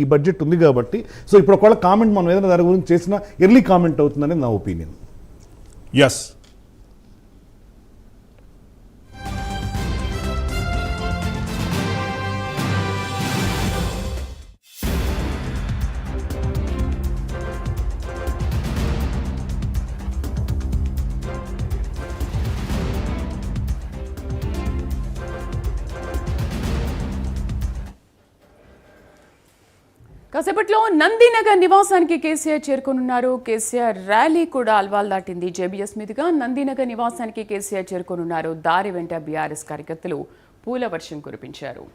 ఈ బడ్జెట్ ఉంది కాబట్టి సో ఇప్పుడు ఒకవేళ కామెంట్ మనం ఏదైనా దాని గురించి చేసినా ఎర్లీ కామెంట్ అవుతుందని నా ఒపీనియన్. ఎస్, కాసేపట్లో నందినగర్ నివాసానికి కేసీఆర్ చేరుకోనున్నారు. కేసీఆర్ ర్యాలీ కూడా అల్వాల్ దాటింది. జేబీఎస్ మీదుగా నందినగర్ నివాసానికి కేసీఆర్ చేరుకోనున్నారు. దారి వెంట బీఆర్ఎస్ కార్యకర్తలు పూల వర్షం కురిపించారు.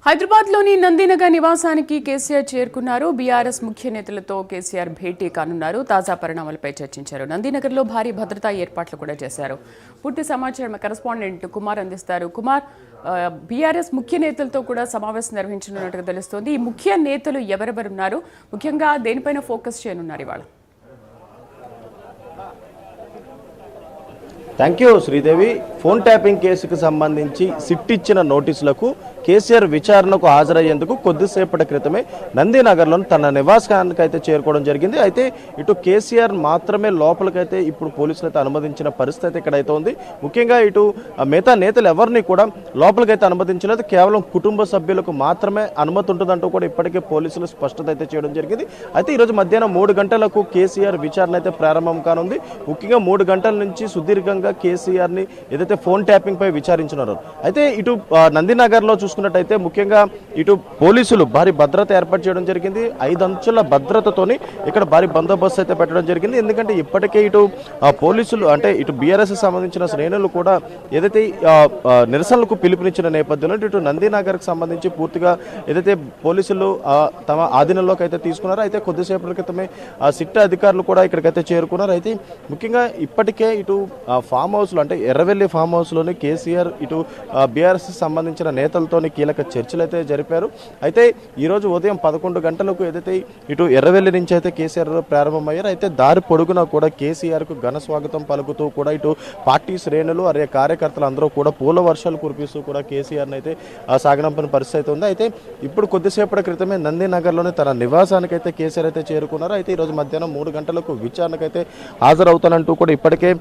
హైదరాబాద్లోని నందినగర్ నివాసానికి కేసీఆర్ చేరుకున్నారు. బీఆర్ఎస్ ముఖ్య నేతలతో కేసీఆర్ భేటీ కానున్నారు. తాజా పరిణామాలపై చర్చించారు. నందినగర్లో భారీ భద్రతా ఏర్పాట్లు కూడా చేశారు. పూర్తి సమాచారం కరెస్పాండెంట్ కుమార్ అందిస్తారు. కుమార్, బీఆర్ఎస్ ముఖ్య నేతలతో కూడా సమావేశం నిర్వహించనున్నట్టుగా తెలుస్తోంది. ఈ ముఖ్య నేతలు ఎవరెవరున్నారు, ముఖ్యంగా దేనిపైన ఫోకస్ చేయనున్నారు ఇవాళ? Thank you Sridevi. Phone tapping కేసుకు సంబంధించి సిట్ ఇచ్చిన నోటీసులకు కేసీఆర్ విచారణకు హాజరయ్యేందుకు కొద్దిసేపటి క్రితమే నందినగర్లోని తన నివాసానికి అయితే చేరుకోవడం జరిగింది. అయితే ఇటు కేసీఆర్ మాత్రమే లోపలికైతే ఇప్పుడు పోలీసులు అయితే అనుమతించిన పరిస్థితి ఇక్కడైతే ఉంది. ముఖ్యంగా ఇటు మిగతా నేతలు ఎవరిని కూడా లోపలికైతే అనుమతించలేదు. కేవలం కుటుంబ సభ్యులకు మాత్రమే అనుమతి ఉంటుందంటూ కూడా ఇప్పటికే పోలీసులు స్పష్టత అయితే చేయడం జరిగింది. అయితే ఈరోజు మధ్యాహ్నం 3 గంటలకు కేసీఆర్ విచారణ అయితే ప్రారంభం కానుంది. ముఖ్యంగా 3 గంటల నుంచి సుదీర్ఘంగా కేసీఆర్ ని ఏదైతే ఫోన్ ట్యాపింగ్ పై విచారించున్నారు. అయితే ఇటు నందినగర్ లో చూసుకున్నట్టయితే ముఖ్యంగా ఇటు పోలీసులు భారీ భద్రత ఏర్పాటు చేయడం జరిగింది. 5 అంచుల భద్రతతోని ఇక్కడ భారీ బందోబస్తు అయితే పెట్టడం జరిగింది. ఎందుకంటే ఇప్పటికే ఇటు పోలీసులు అంటే ఇటు బీఆర్ఎస్ సంబంధించిన శ్రేణులు కూడా ఏదైతే నిరసనలకు పిలుపునిచ్చిన నేపథ్యంలో ఇటు నందినగర్ కి సంబంధించి పూర్తిగా ఏదైతే పోలీసులు తమ ఆధీనంలోకి అయితే తీసుకున్నారో అయితే కొద్దిసేపటి క్రితమే సిట్ అధికారులు కూడా ఇక్కడికైతే చేరుకున్నారు. అయితే ముఖ్యంగా ఇప్పటికే ఇటు ఫామ్ హౌస్లో అంటే ఎర్రవెల్లి ఫామ్ హౌస్లోని కేసీఆర్ ఇటు బీఆర్ఎస్ సంబంధించిన నేతలతోని కీలక చర్చలు అయితే జరిపారు. అయితే ఈరోజు ఉదయం 11 గంటలకు ఏదైతే ఇటు ఎర్రవెల్లి నుంచి అయితే కేసీఆర్ ప్రారంభమయ్యారు. అయితే దారి పొడుగునా కూడా కేసీఆర్కు ఘన స్వాగతం పలుకుతూ కూడా ఇటు పార్టీ శ్రేణులు అరే కార్యకర్తలు అందరూ కూడా పూల వర్షాలు కురిపిస్తూ కూడా కేసీఆర్ని అయితే సాగనంపిన పరిస్థితి అయితే ఉంది. అయితే ఇప్పుడు కొద్దిసేపటి క్రితమే నందినగర్లోని తన నివాసానికి అయితే కేసీఆర్ అయితే చేరుకున్నారు. అయితే ఈరోజు మధ్యాహ్నం 3 గంటలకు విచారణకైతే హాజరవుతానంటూ కూడా ఇప్పటికే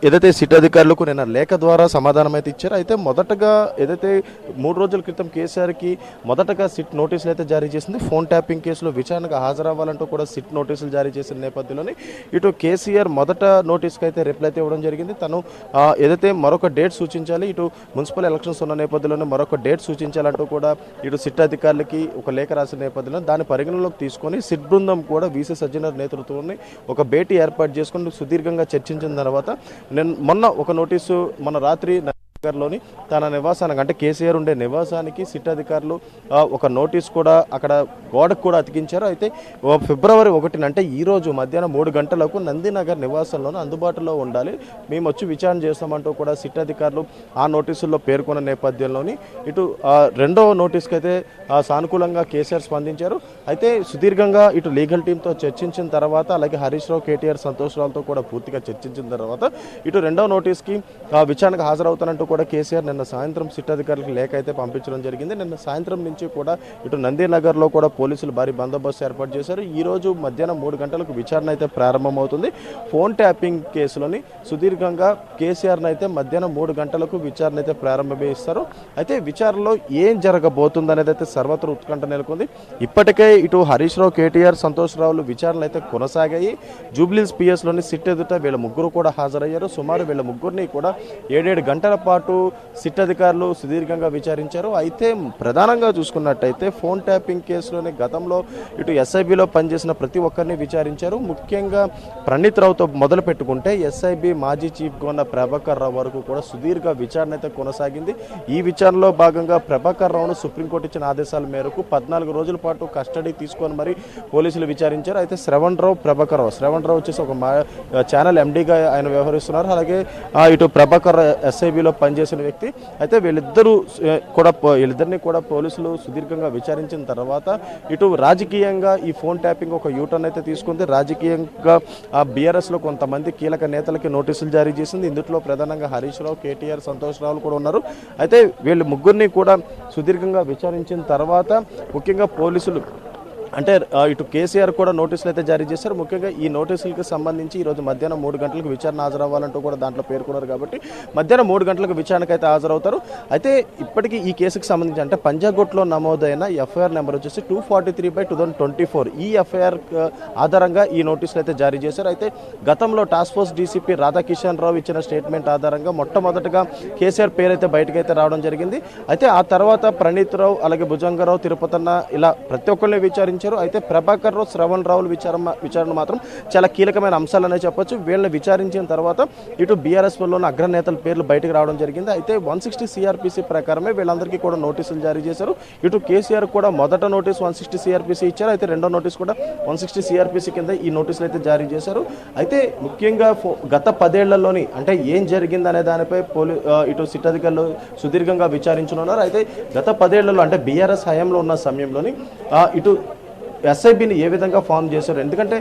ఏదైతే సిట్ అధికారులకు నిన్న లేఖ ద్వారా సమాధానం అయితే ఇచ్చారు. అయితే మొదటగా ఏదైతే 3 రోజుల క్రితం కేసీఆర్కి మొదటగా సిట్ నోటీసులు అయితే జారీ చేసింది. ఫోన్ ట్యాపింగ్ కేసులో విచారణకు హాజరవ్వాలంటూ కూడా సిట్ నోటీసులు జారీ చేసిన నేపథ్యంలోనే ఇటు కేసీఆర్ మొదట నోటీస్కి అయితే రిప్లై అయితే ఇవ్వడం జరిగింది. తను ఏదైతే మరొక డేట్ సూచించాలి, ఇటు మున్సిపల్ ఎలక్షన్స్ ఉన్న నేపథ్యంలోనే మరొక డేట్ సూచించాలంటూ కూడా ఇటు సిట్ అధికారులకి ఒక లేఖ రాసిన నేపథ్యంలో దాని పరిగణలోకి తీసుకొని సిట్ బృందం కూడా వీసీ సజ్జనర్ నేతృత్వంలో ఒక భేటీ ఏర్పాటు చేసుకుని సుదీర్ఘంగా చర్చించిన తర్వాత మొన్న ఒక నోటీసు మన రాత్రి లోని తన నివాసానికి అంటే కేసీఆర్ ఉండే నివాసానికి సిట్ అధికారులు ఒక నోటీస్ కూడా అక్కడ గోడకు కూడా అతికించారు. అయితే ఫిబ్రవరి 1 అంటే ఈ రోజు మధ్యాహ్నం 3 గంటలకు నందినగర్ నివాసంలోనే అందుబాటులో ఉండాలి, మేము వచ్చి విచారణ చేస్తామంటూ కూడా సిట్ అధికారులు ఆ నోటీసుల్లో పేర్కొన్న నేపథ్యంలోని ఇటు రెండవ నోటీస్కి అయితే సానుకూలంగా కేసీఆర్ స్పందించారు. అయితే సుదీర్ఘంగా ఇటు లీగల్ టీంతో చర్చించిన తర్వాత అలాగే హరీష్ రావు, కేటీఆర్, సంతోష్ రావుతో కూడా పూర్తిగా చర్చించిన తర్వాత ఇటు రెండవ నోటీస్కి విచారణకు హాజరవుతానంటూ కూడా కేసీఆర్ నిన్న సాయంత్రం సిట్ అధికారులకు లేఖ అయితే పంపించడం జరిగింది. నిన్న సాయంత్రం నుంచి కూడా ఇటు నందినగర్లో కూడా పోలీసులు భారీ బందోబస్తు ఏర్పాటు చేశారు. ఈ రోజు మధ్యాహ్నం 3 గంటలకు విచారణ అయితే ప్రారంభమవుతుంది. ఫోన్ ట్యాపింగ్ కేసులోని సుదీర్ఘంగా కేసీఆర్ని అయితే మధ్యాహ్నం 3 గంటలకు విచారణ అయితే ప్రారంభిస్తారు. అయితే విచారణలో ఏం జరగబోతుంది అనేది అయితే సర్వత్ర ఉత్కంఠ నెలకొంది. ఇప్పటికే ఇటు హరీష్ రావు, కేటీఆర్, సంతోష్ రావులు విచారణలు అయితే కొనసాగాయి. జూబ్లీహిల్స్ పిఎస్లోని సిట్ ఎదుట వీళ్ళ ముగ్గురు కూడా హాజరయ్యారు. సుమారు వీళ్ళ ముగ్గురిని కూడా 7 గంటల పాటు పాటు సిట్ అధికారులు సుదీర్ఘంగా విచారించారు. అయితే ప్రధానంగా చూసుకున్నట్టయితే ఫోన్ ట్యాపింగ్ కేసులోనే గతంలో ఇటు ఎస్ఐబిలో పనిచేసిన ప్రతి ఒక్కరిని విచారించారు. ముఖ్యంగా ప్రణీత్ రావుతో మొదలు పెట్టుకుంటే ఎస్ఐబి మాజీ చీఫ్గా ఉన్న ప్రభాకర్ రావు వరకు కూడా సుదీర్ఘ విచారణ అయితే కొనసాగింది. ఈ విచారణలో భాగంగా ప్రభాకర్ రావును సుప్రీంకోర్టు ఇచ్చిన ఆదేశాల మేరకు 14 రోజుల పాటు కస్టడీ తీసుకొని మరి పోలీసులు విచారించారు. అయితే శ్రవణ్ రావు వచ్చేసి ఒక ఛానల్ ఎండీగా ఆయన వ్యవహరిస్తున్నారు. అలాగే ఇటు ప్రభాకర్ ఎస్ఐబిలో పనిచేసిన వ్యక్తి. అయితే వీళ్ళిద్దరిని కూడా పోలీసులు సుదీర్ఘంగా విచారించిన తర్వాత ఇటు రాజకీయంగా ఈ ఫోన్ ట్యాపింగ్ ఒక యూటర్న్ అయితే తీసుకుంది. రాజకీయంగా బీఆర్ఎస్ లో కొంతమంది కీలక నేతలకి నోటీసులు జారీ చేసింది. ఇందులో ప్రధానంగా హరీష్ రావు, కేటీఆర్, సంతోష్ రావులు కూడా ఉన్నారు. అయితే వీళ్ళు ముగ్గురిని కూడా సుదీర్ఘంగా విచారించిన తర్వాత ముఖ్యంగా పోలీసులు అంటే ఇటు కేసీఆర్ కూడా నోటీసులు అయితే జారీ చేశారు. ముఖ్యంగా ఈ నోటీసులకు సంబంధించి ఈరోజు మధ్యాహ్నం 3 గంటలకు విచారణ హాజరవ్వాలంటూ కూడా దాంట్లో పేర్కొన్నారు. కాబట్టి మధ్యాహ్నం 3 గంటలకు విచారణకు అయితే హాజరవుతారు. అయితే ఇప్పటికీ ఈ కేసుకు సంబంధించి అంటే పంజాగుట్లో నమోదైన ఎఫ్ఐఆర్ నెంబర్ వచ్చేసి 243/2024. ఈ ఎఫ్ఐఆర్ ఆధారంగా ఈ నోటీసులు అయితే జారీ చేశారు. అయితే గతంలో టాస్క్ ఫోర్స్ డీసీపీ రాధాకిషన్ రావు ఇచ్చిన స్టేట్మెంట్ ఆధారంగా మొట్టమొదటిగా కేసీఆర్ పేరు అయితే బయటకైతే రావడం జరిగింది. అయితే ఆ తర్వాత ప్రణీత్ రావు, అలాగే భుజంగరావు, తిరుపతన్న ఇలా ప్రతి ఒక్కరిని విచారించారు. అయితే ప్రభాకర్ రావు, శ్రవణ్ రావుల విచారణ మాత్రం చాలా కీలకమైన అంశాలనే చెప్పొచ్చు. వీళ్ళని విచారించిన తర్వాత ఇటు బీఆర్ఎస్ లోని అగ్రనేతల పేర్లు బయటకు రావడం జరిగింది. అయితే 160 సిఆర్పిసి ప్రకారమే వీళ్ళందరికీ కూడా నోటీసులు జారీ చేశారు. ఇటు కేసీఆర్ కూడా మొదట నోటీస్ 160 సిఆర్పిసి ఇచ్చారు. అయితే రెండో నోటీస్ కూడా 160 సిఆర్పిసి కింద ఈ నోటీసులు అయితే జారీ చేశారు. అయితే ముఖ్యంగా గత 10 ఏళ్లలోని అంటే ఏం జరిగింది అనే దానిపై ఇటు సిట్ అధికారులు సుదీర్ఘంగా విచారించనున్నారు. అయితే గత 10 ఏళ్లలో అంటే బీఆర్ఎస్ హయాంలో ఉన్న సమయంలోని ఇటు ఎస్ఐబిని ఏ విధంగా ఫామ్ చేశారు. ఎందుకంటే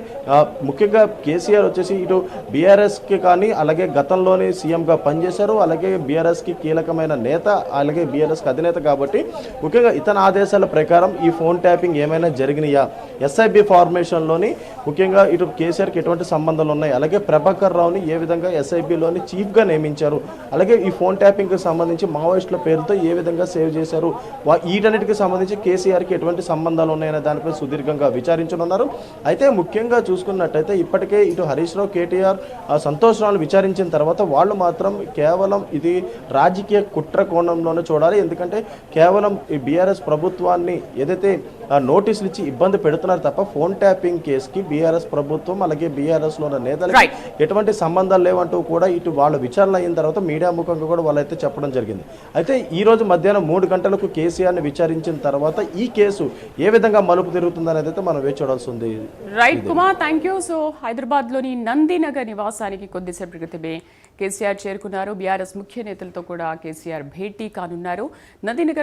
ముఖ్యంగా కేసీఆర్ వచ్చేసి ఇటు బీఆర్ఎస్కి కానీ అలాగే గతంలోనే సీఎంగా పనిచేశారు. అలాగే బీఆర్ఎస్కి కీలకమైన నేత, అలాగే బీఆర్ఎస్కి అధినేత. కాబట్టి ముఖ్యంగా ఇతని ఆదేశాల ప్రకారం ఈ ఫోన్ ట్యాపింగ్ ఏమైనా జరిగినాయా, ఎస్ఐబి ఫార్మేషన్లోని ముఖ్యంగా ఇటు కేసీఆర్కి ఎటువంటి సంబంధాలు ఉన్నాయి, అలాగే ప్రభాకర్ రావుని ఏ విధంగా ఎస్ఐబిలోని చీఫ్గా నియమించారు, అలాగే ఈ ఫోన్ ట్యాపింగ్కి సంబంధించి మావోయిస్టుల పేరుతో ఏ విధంగా సేవ్ చేశారు, వీటన్నిటికి సంబంధించి కేసీఆర్కి ఎటువంటి సంబంధాలు ఉన్నాయనే దానిపై సుదీర్ఘంగా విచారించనున్నారు. అయితే ముఖ్యంగా చూసుకున్నట్టయితే ఇప్పటికే ఇటు హరీష్ రావు, కేటీఆర్, సంతోష్ రావును విచారించిన తర్వాత వాళ్ళు మాత్రం కేవలం ఇది రాజకీయ కుట్ర కోణంలోనే చూడాలి. ఎందుకంటే కేవలం ఈ బీఆర్ఎస్ ప్రభుత్వాన్ని ఏదైతే నోటీసులు ఇచ్చి ఇబ్బంది పెడుతున్నారు తప్ప ఫోన్ ట్యాపింగ్ కేసుకి బీఆర్ఎస్ ప్రభుత్వం అలాగే బీఆర్ఎస్ లో ఉన్న నేతలకి ఎటువంటి సంబంధాలు లేవంటూ కూడా ఇటు వాళ్ళ విచారణ అయిన తర్వాత మీడియా ముఖంగా కూడా వాళ్ళైతే చెప్పడం జరిగింది. అయితే ఈ రోజు మధ్యాహ్నం 3 గంటలకు కేసీఆర్ని విచారించిన తర్వాత ఈ కేసు ఏ విధంగా మలుపు తిరుగుతుందనేది అయితే మనం వేచి చూడాల్సి ఉంది. Right Kumar, thank you. So Hyderabad లోని నందినగర్ నివాసానికి కొద్దిసేపటి క్రితమే కేసీఆర్ చేరుకున్నారు. బీఆర్ఎస్ ముఖ్య నేతలతో కూడా కేసీఆర్ భేటీ కానున్నారు. నందినగర్